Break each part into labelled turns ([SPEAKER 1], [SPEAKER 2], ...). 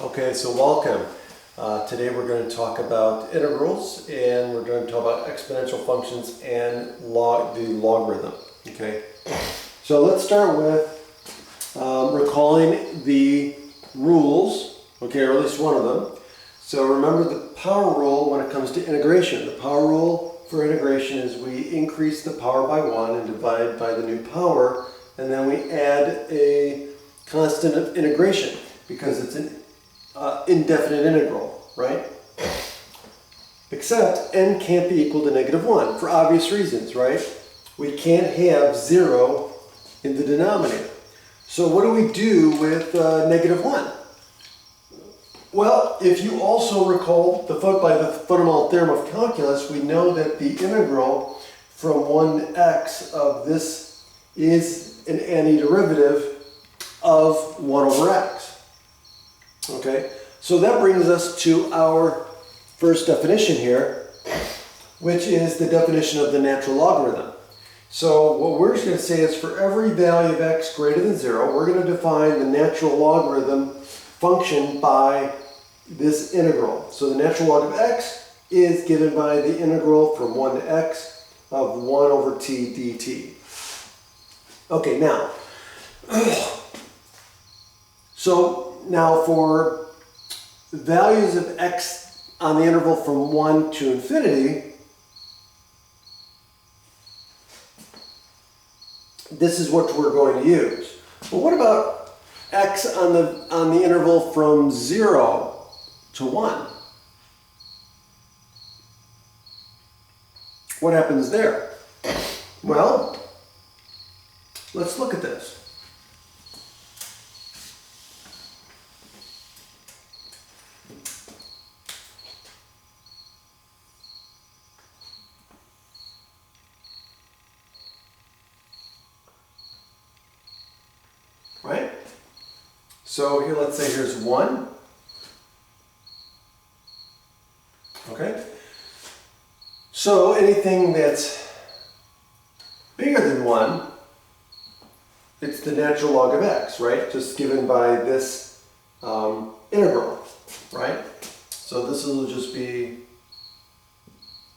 [SPEAKER 1] Okay, so welcome. Today we're going to talk about integrals, and we're going to talk about exponential functions and the logarithm. Okay, so let's start with recalling the rules, okay, or at least one of them. So remember the power rule when it comes to integration. The power rule for integration is we increase the power by 1 and divide by the new power, and then we add a constant of integration because it's an indefinite integral, right? Except n can't be equal to -1 for obvious reasons, right? We can't have 0 in the denominator. So what do we do with -1? Well, if you also recall by the fundamental theorem of calculus, we know that the integral from 1 to x of this is an antiderivative of 1 over x. Okay, so that brings us to our first definition here, which is the definition of the natural logarithm. So what we're going to say is for every value of x greater than 0, we're going to define the natural logarithm function by this integral. So the natural log of x is given by the integral from 1 to x of 1 over t dt. Okay, now, now for values of x on the interval from 1 to infinity, this is what we're going to use. But what about x on the interval from 0 to 1? What happens there? Well, let's look at this. Right? So here, let's say here's 1. Okay? So anything that's bigger than 1, it's the natural log of x, right? Just given by this integral, right? So this will just be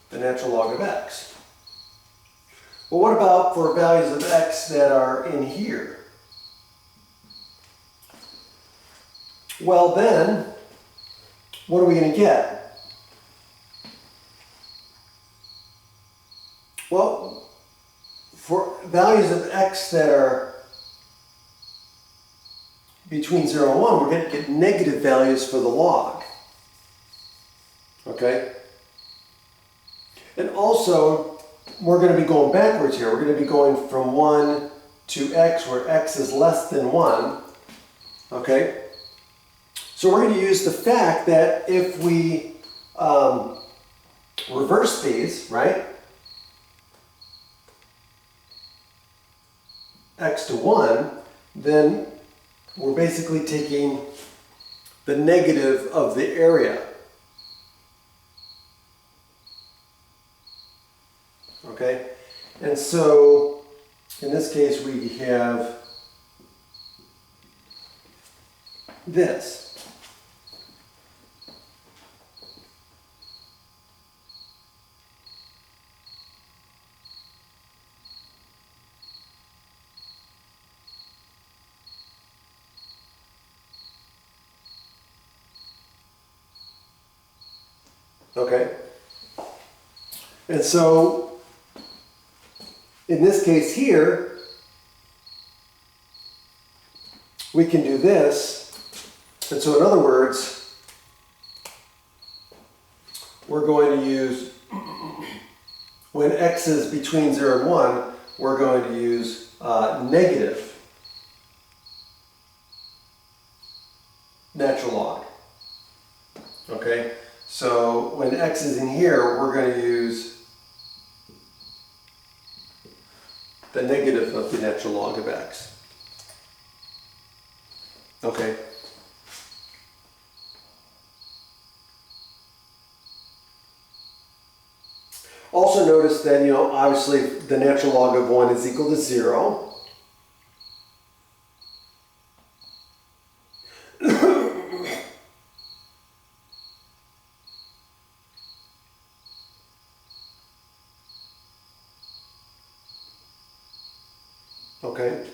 [SPEAKER 1] the natural log of x. Well, what about for values of x that are in here? Well then, what are we going to get? Well, for values of x that are between 0 and 1, we're going to get negative values for the log. Okay? And also, we're going to be going backwards here. We're going to be going from 1 to x, where x is less than 1. Okay? So we're going to use the fact that if we reverse these, right, x to 1, then we're basically taking the negative of the area. Okay? And so in this case we have this. Okay, and so in this case here, we can do this. And so in other words, we're going to use, when x is between 0 and 1, we're going to use negative natural log. Okay? So when x is in here, we're going to use the negative of the natural log of x. Okay. Also notice that, obviously the natural log of 1 is equal to 0. Okay?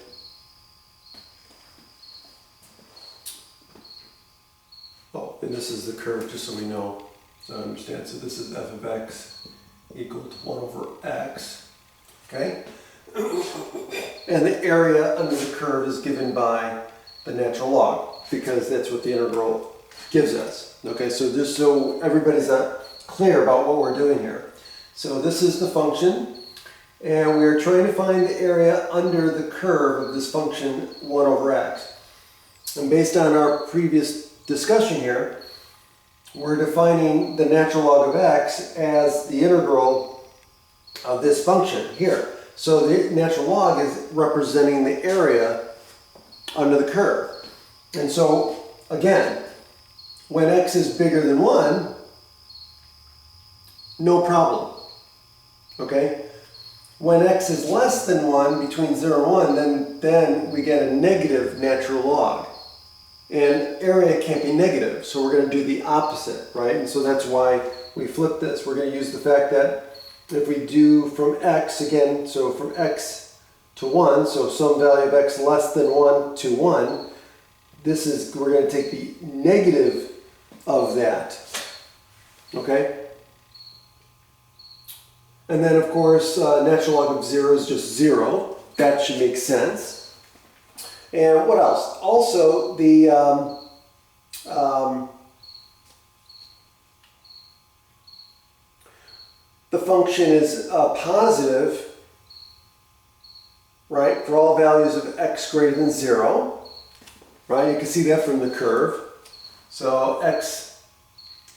[SPEAKER 1] Oh, and this is the curve, just so we know, so I understand. So this is f of x equal to 1 over x, okay? And the area under the curve is given by the natural log, because that's what the integral gives us. Okay, so just so everybody's clear about what we're doing here. So this is the function, and we're trying to find the area under the curve of this function 1 over x. And based on our previous discussion here, we're defining the natural log of x as the integral of this function here. So the natural log is representing the area under the curve. And so, again, when x is bigger than 1, no problem. Okay? When x is less than 1, between 0 and 1, then we get a negative natural log. And area can't be negative, so we're going to do the opposite, right? And so that's why we flip this. We're going to use the fact that if we do from x, again, so from x to 1, so some value of x less than 1 to 1, this is, we're going to take the negative of that, okay? And then, of course, natural log of 0 is just 0. That should make sense. And what else? Also, the function is positive, right, for all values of x greater than 0, right? You can see that from the curve. So x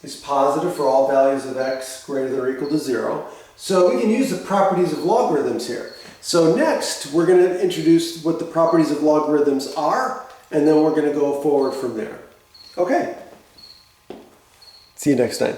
[SPEAKER 1] is positive for all values of x greater than or equal to 0. So we can use the properties of logarithms here. So next, we're going to introduce what the properties of logarithms are, and then we're going to go forward from there. Okay. See you next time.